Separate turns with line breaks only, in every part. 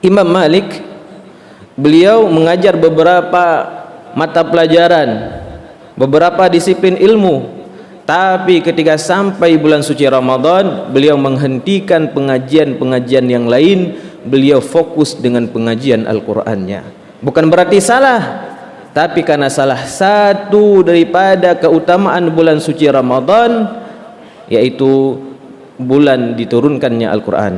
Imam Malik, beliau mengajar beberapa mata pelajaran, beberapa disiplin ilmu, tapi ketika sampai bulan suci Ramadan, beliau menghentikan pengajian-pengajian yang lain, beliau fokus dengan pengajian Al-Qur'annya. Bukan berarti salah, tapi karena salah satu daripada keutamaan bulan suci Ramadan, yaitu bulan diturunkannya Al-Qur'an.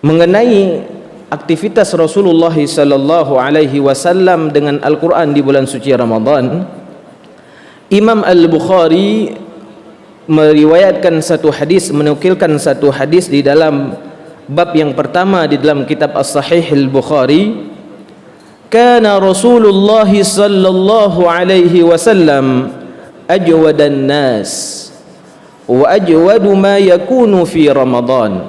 Mengenai aktivitas Rasulullah sallallahu alaihi wasallam dengan Al-Qur'an di bulan suci Ramadan, Imam Al-Bukhari meriwayatkan satu hadis, menukilkan satu hadis di dalam bab yang pertama di dalam kitab As-Sahih Al-Bukhari. Kana Rasulullah sallallahu alaihi wasallam ajwadan nas wa ajwadu ma yakunu fi Ramadan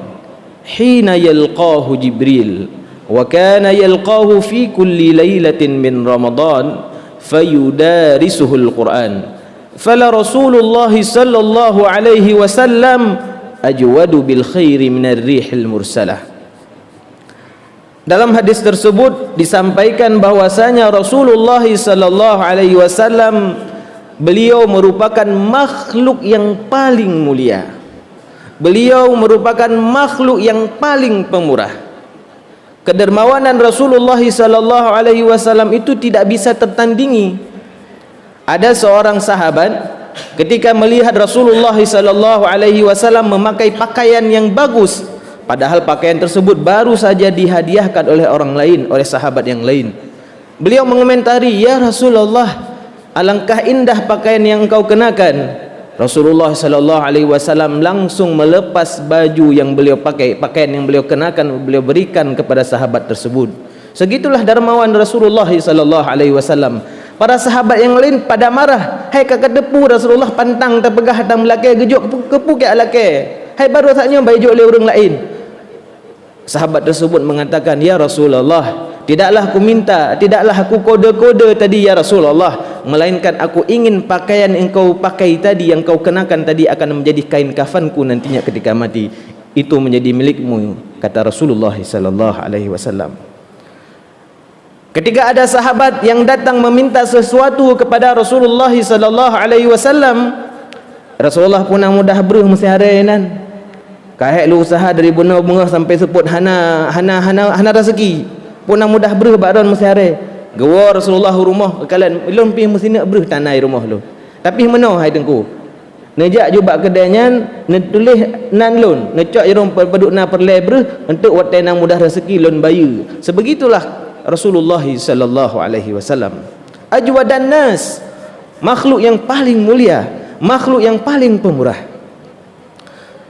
hina yalqahu Jibril wa kana yalqahu fi kulli lailatin min Ramadan fayudarisuhu al-Quran fala Rasulullah sallallahu alaihi wasallam ajwadu bil khairi minar rihil mursalah. Dalam hadis tersebut disampaikan bahwasanya Rasulullah sallallahu alaihi wasallam beliau merupakan makhluk yang paling mulia. Beliau merupakan makhluk yang paling pemurah. Kedermawanan Rasulullah sallallahu alaihi wasallam itu tidak bisa tertandingi. Ada seorang sahabat ketika melihat Rasulullah sallallahu alaihi wasallam memakai pakaian yang bagus, padahal pakaian tersebut baru saja dihadiahkan oleh orang lain, oleh sahabat yang lain. Beliau mengomentari, "Ya Rasulullah, alangkah indah pakaian yang engkau kenakan." Rasulullah sallallahu alaihi wasallam langsung melepas baju yang beliau pakai, pakaian yang beliau kenakan, beliau berikan kepada sahabat tersebut. Segitulah dermawan Rasulullah sallallahu alaihi wasallam. Para sahabat yang lain pada marah, "Hai kakak depu Rasulullah pantang terpegah hatam laki gejuk kepu ke laki. Hai baru saatnya baju oleh orang lain." Sahabat tersebut mengatakan, "Ya Rasulullah, tidaklah aku minta, tidaklah aku kode-kode tadi ya Rasulullah, melainkan aku ingin pakaian yang kau pakai tadi, yang kau kenakan tadi akan menjadi kain kafanku nantinya ketika mati. Itu menjadi milikmu," kata Rasulullah sallallahu alaihi wasallam. Ketika ada sahabat yang datang meminta sesuatu kepada Rasulullah sallallahu alaihi wasallam, Rasulullah pun mudah beruh mesti harian. Kahek lu usaha dari bunga-bunga sampai seput hana rezeki. Puna mudah beruh badan mesti hari. Gawa Rasulullah rumah kalian ilun pi mesti nak beruh tanai rumah lu. Tapi meno hai tengku. Nejak jubak kedainya ne tulis nan lun, necak jerum paduk na perle beruh untuk watai nang mudah rezeki lun bayu. Sebegitulah Rasulullah sallallahu alaihi wasallam. Ajwadan nas, makhluk yang paling mulia, makhluk yang paling pemurah.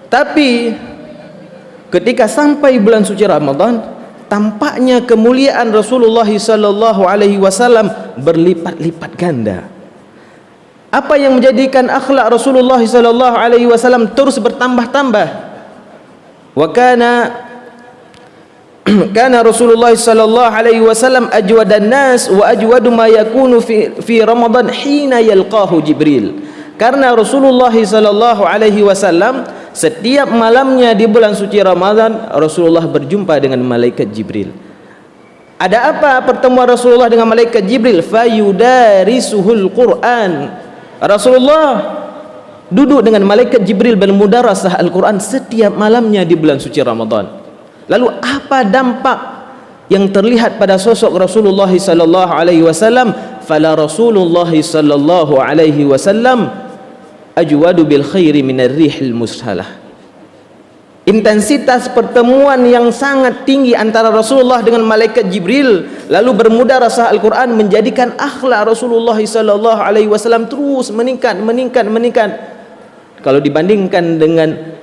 Tapi ketika sampai bulan suci Ramadan, tampaknya kemuliaan Rasulullah sallallahu alaihi wasallam berlipat-lipat ganda. Apa yang menjadikan akhlak Rasulullah sallallahu alaihi wasallam terus bertambah-tambah? Wa kana Rasulullah sallallahu alaihi wasallam ajwadan nas wa ajwadu ma yakunu fi Ramadan hina yalqahu Jibril. Karena Rasulullah sallallahu alaihi wasallam setiap malamnya di bulan suci Ramadan Rasulullah berjumpa dengan malaikat Jibril. Ada apa pertemuan Rasulullah dengan malaikat Jibril? Fayudarisuhul Quran. Rasulullah duduk dengan malaikat Jibril bermudarasah Al-Quran setiap malamnya di bulan suci Ramadan. Lalu apa dampak yang terlihat pada sosok Rasulullah sallallahu alaihi wasallam? Fala Rasulullah sallallahu alaihi wasallam ajwadu bil khairi minar rihil mushalah. Intensitas pertemuan yang sangat tinggi antara Rasulullah dengan malaikat Jibril lalu bermudarasah Al-Quran menjadikan akhlak Rasulullah sallallahu alaihi wasallam terus meningkat. Kalau dibandingkan dengan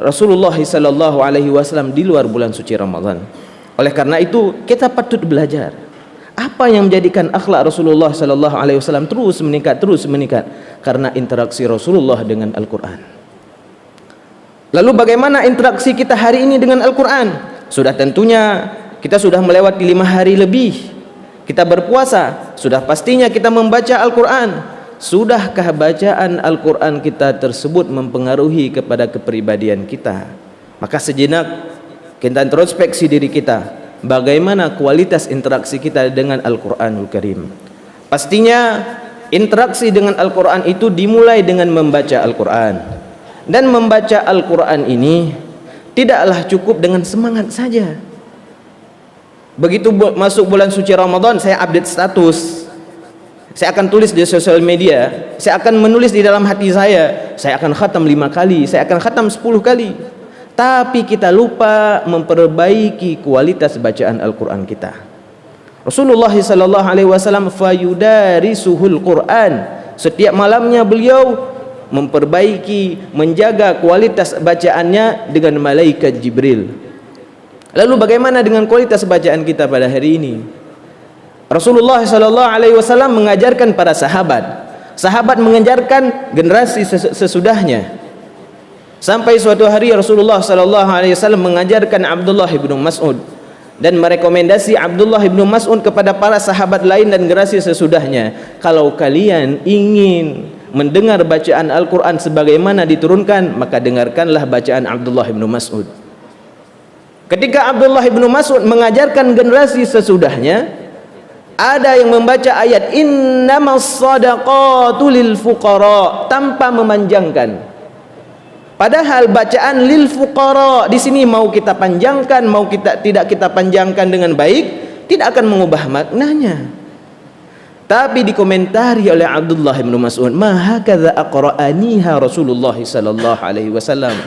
Rasulullah sallallahu alaihi wasallam di luar bulan suci Ramadan. Oleh karena itu kita patut belajar apa yang menjadikan akhlak Rasulullah sallallahu alaihi wasallam terus meningkat karena interaksi Rasulullah dengan Al-Quran. Lalu bagaimana interaksi kita hari ini dengan Al-Quran? Sudah tentunya kita sudah melewati 5 hari lebih kita berpuasa, sudah pastinya kita membaca Al-Quran. Sudahkah bacaan Al-Quran kita tersebut mempengaruhi kepada kepribadian kita? Maka sejenak Kita introspeksi diri kita, bagaimana kualitas interaksi kita dengan Al-Quranul Karim. Pastinya interaksi dengan Al-Quran itu dimulai dengan membaca Al-Quran. Dan membaca Al-Quran ini tidaklah cukup dengan semangat saja. Begitu masuk bulan suci Ramadan, saya update status, saya akan tulis di sosial media, saya akan menulis di dalam hati saya akan khatam 5 kali, saya akan khatam 10 kali. Tapi kita lupa memperbaiki kualitas bacaan Al-Quran kita. Rasulullah SAW fayudarisuhul Quran, setiap malamnya beliau memperbaiki, menjaga kualitas bacaannya dengan malaikat Jibril. Lalu bagaimana dengan kualitas bacaan kita pada hari ini? Rasulullah SAW mengajarkan para sahabat mengajarkan generasi sesudahnya. Sampai suatu hari Rasulullah SAW mengajarkan Abdullah bin Mas'ud dan merekomendasi Abdullah bin Mas'ud kepada para sahabat lain dan generasi sesudahnya, kalau kalian ingin mendengar bacaan Al-Quran sebagaimana diturunkan, maka dengarkanlah bacaan Abdullah bin Mas'ud. Ketika Abdullah bin Mas'ud mengajarkan generasi sesudahnya, ada yang membaca ayat innamas sadaqatu lil fuqara tanpa memanjangkan. Padahal bacaan lil fuqara di sini mau kita panjangkan, mau kita tidak kita panjangkan dengan baik, tidak akan mengubah maknanya. Tapi dikomentari oleh Abdullah bin Mas'ud, ma hakadza aqra'aniha Rasulullah sallallahu alaihi wasallam.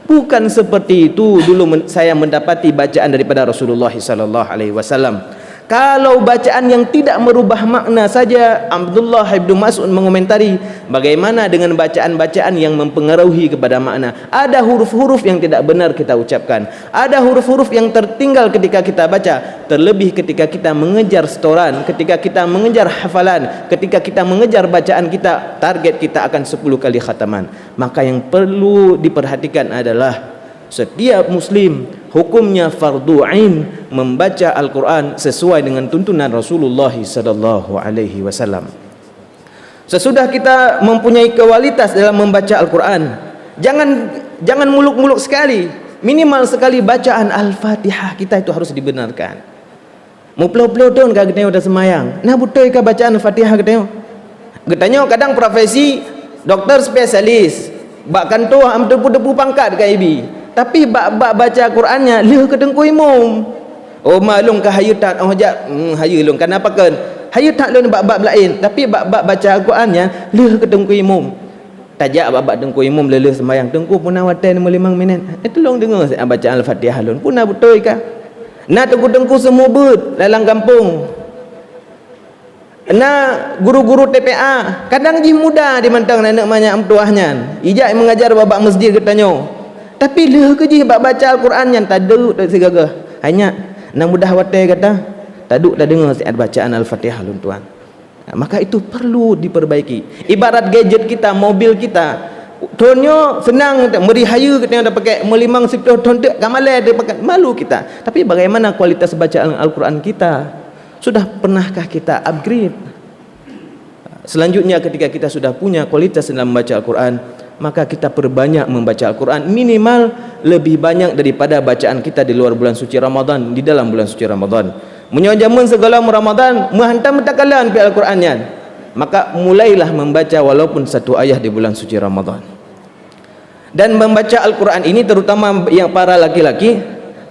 Bukan seperti itu dulu saya mendapati bacaan daripada Rasulullah sallallahu alaihi wasallam. Kalau bacaan yang tidak merubah makna saja, Abdullah bin Mas'ud mengomentari, bagaimana dengan bacaan-bacaan yang mempengaruhi kepada makna? Ada huruf-huruf yang tidak benar kita ucapkan, ada huruf-huruf yang tertinggal ketika kita baca, terlebih ketika kita mengejar setoran, ketika kita mengejar hafalan, ketika kita mengejar bacaan kita, target kita akan 10 kali khataman. Maka yang perlu diperhatikan adalah setiap muslim hukumnya fardu ain membaca Al-Quran sesuai dengan tuntunan Rasulullah sallallahu alaihi wasallam. Sesudah kita mempunyai kualitas dalam membaca Al-Quran, jangan muluk-muluk sekali. Minimal sekali bacaan Al-Fatihah kita itu harus dibenarkan. Mau pelau-pelau tahun kah kita udah semayang, nah betul kah bacaan Al-Fatihah kita? Katanya kadang profesi dokter spesialis, bahkan tu am tepu-tepu pangkat ke IB. Tapi bab baca Qurannya leh ke tengku imam. Oh malum ke hayu tak oh jak hayu lung kenapa kan? Hayu tak lun bab lain, tapi bab baca Qurannya leh ke tengku imam. Tajak bab tengku imam leleh sembahyang tengku punah watan 5 minit. Tolong dengar saya baca Al-Fatihah lun. Punah betul ke? Nah tengku semua bet dalam kampung. Nah guru-guru TPA kadang ji muda di mantang anak banyak amtuahnya. Ijak mengajar babak masjid katanya. Tapi leh ke ji baca Al-Quran yang taduk tak segagah. Hanya nang mudah watai kata taduk tak dengar siat bacaan Al-Fatihah lun tuan. Maka itu perlu diperbaiki. Ibarat gadget kita, mobil kita, tonyo senang meri hayu kita dah pakai melimang sipto ton tak kamalai dia pakai malu kita. Tapi bagaimana kualitas bacaan Al-Quran kita? Sudah pernahkah kita upgrade? Selanjutnya ketika kita sudah punya kualitas dalam membaca Al-Quran, maka kita perbanyak membaca Al-Quran, minimal lebih banyak daripada bacaan kita di luar bulan suci Ramadan, di dalam bulan suci Ramadan. Menyojamun segala Ramadan, menghantam takalan pi Al-Qurannya, maka mulailah membaca walaupun 1 ayat di bulan suci Ramadan. Dan membaca Al-Quran ini terutama yang para laki-laki,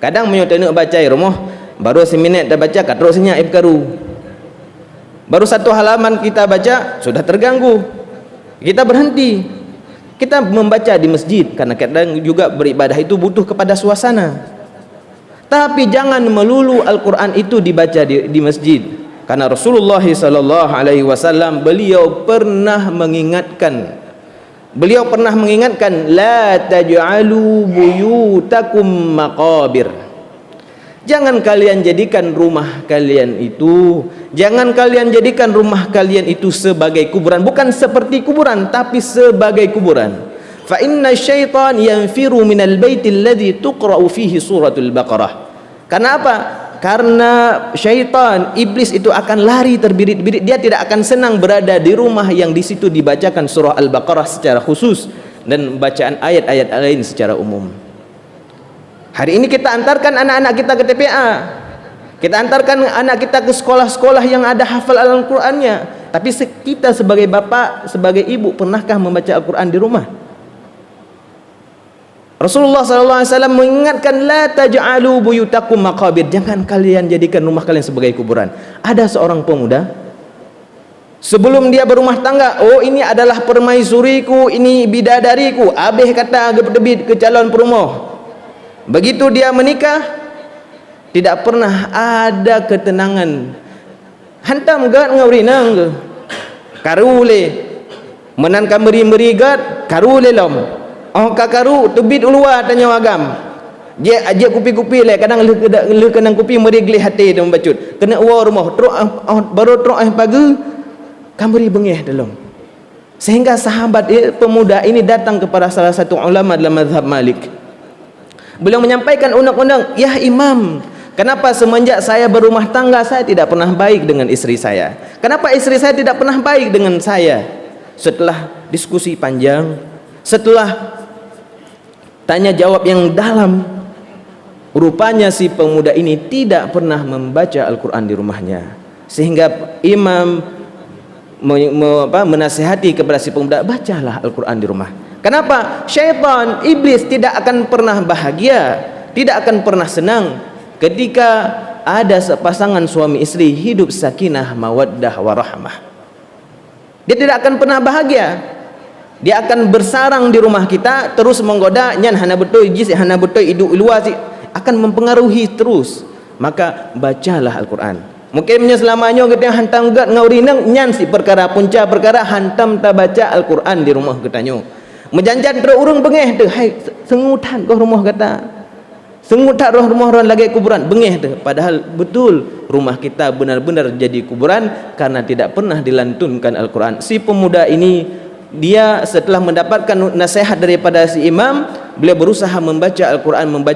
kadang menyotena baca di rumah, baru seminit dah baca, katrok senyap karu. Baru 1 halaman kita baca, sudah terganggu. Kita berhenti. Kita membaca di masjid, karena kadang juga beribadah itu butuh kepada suasana. Tapi jangan melulu Al-Quran itu dibaca di masjid, karena Rasulullah sallallahu alaihi wasallam beliau pernah mengingatkan la taj'alu buyutakum maqabir. Jangan kalian jadikan rumah kalian itu, sebagai kuburan, bukan seperti kuburan tapi sebagai kuburan. Fa inna syaitan yanfiru minal baitil ladzi tuqra'u fihi suratul Baqarah. Karena apa? Karena syaitan, iblis itu akan lari terbirit-birit, dia tidak akan senang berada di rumah yang di situ dibacakan surah Al-Baqarah secara khusus dan bacaan ayat-ayat lain secara umum. Hari ini kita antarkan anak-anak kita ke TPA, kita antarkan anak kita ke sekolah-sekolah yang ada hafal Al-Qur'annya. Tapi kita sebagai bapak, sebagai ibu, pernahkah membaca Al-Qur'an di rumah? Rasulullah SAW mengingatkan, la taj'alu buyutakum maqabir, jangan kalian jadikan rumah kalian sebagai kuburan. Ada seorang pemuda, sebelum dia berumah tangga, oh ini adalah permaisuriku, ini bidadariku, abih kata debit ke calon perumoh. Begitu dia menikah, tidak pernah ada ketenangan. Hantam gat ngaurinang ke karule menan kameri gat karule lom. Oh kakaru tubit ulua tanya wagam. Dia aja kupi-kupi le kadang le kenang kupi merigli hati dia membacut. Kena wa rumah teruk baru teruk pagi kameri bengih dalam. Sehingga sahabat pemuda ini datang kepada salah satu ulama dalam mazhab Malik. Beliau menyampaikan undang-undang, ya imam, kenapa semenjak saya berumah tangga saya tidak pernah baik dengan istri saya? Kenapa istri saya tidak pernah baik dengan saya? Setelah diskusi panjang, setelah tanya jawab yang dalam, rupanya si pemuda ini tidak pernah membaca Al-Quran di rumahnya. Sehingga imam menasihati kepada si pemuda, bacalah Al-Quran di rumah. Kenapa? Syaitan, iblis tidak akan pernah bahagia, tidak akan pernah senang ketika ada sepasangan suami istri hidup sakinah, mawaddah, warahmah. Dia tidak akan pernah bahagia. Dia akan bersarang di rumah kita, terus menggoda, nyan hana betul jis, hana betul iduk luar, akan mempengaruhi terus. Maka bacalah Al-Quran. Mungkin selamanya kita hantam gat ngaurinang nyan si perkara punca perkara hantam ta baca Al-Quran di rumah katanya. Menjanjan terurung bengeh tu, hai sengutan kau rumah kata. Sengutan rumah orang lagi kuburan bengeh tu. Padahal betul rumah kita benar-benar jadi kuburan karena tidak pernah dilantunkan Al-Quran. Si pemuda ini, dia setelah mendapatkan nasihat daripada si imam, beliau berusaha membaca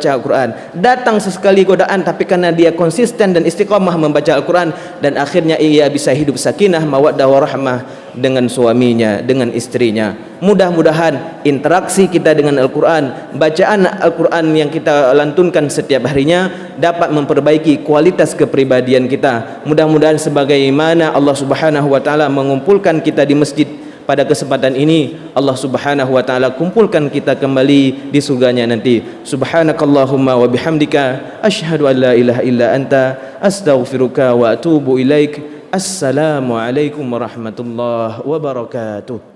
Al-Quran, datang sesekali godaan, tapi karena dia konsisten dan istiqamah membaca Al-Quran, dan akhirnya ia bisa hidup sakinah, mawaddah, warahmah dengan suaminya, dengan istrinya. Mudah-mudahan interaksi kita dengan Al-Quran, bacaan Al-Quran yang kita lantunkan setiap harinya dapat memperbaiki kualitas kepribadian kita. Mudah-mudahan sebagaimana Allah Subhanahu wa taala mengumpulkan kita di masjid pada kesempatan ini, Allah Subhanahu wa taala kumpulkan kita kembali di surganya nanti. Subhanakallahumma wa bihamdika asyhadu an la ilaha illa anta astaghfiruka wa atubu ilaik. Assalamualaikum warahmatullahi wabarakatuh.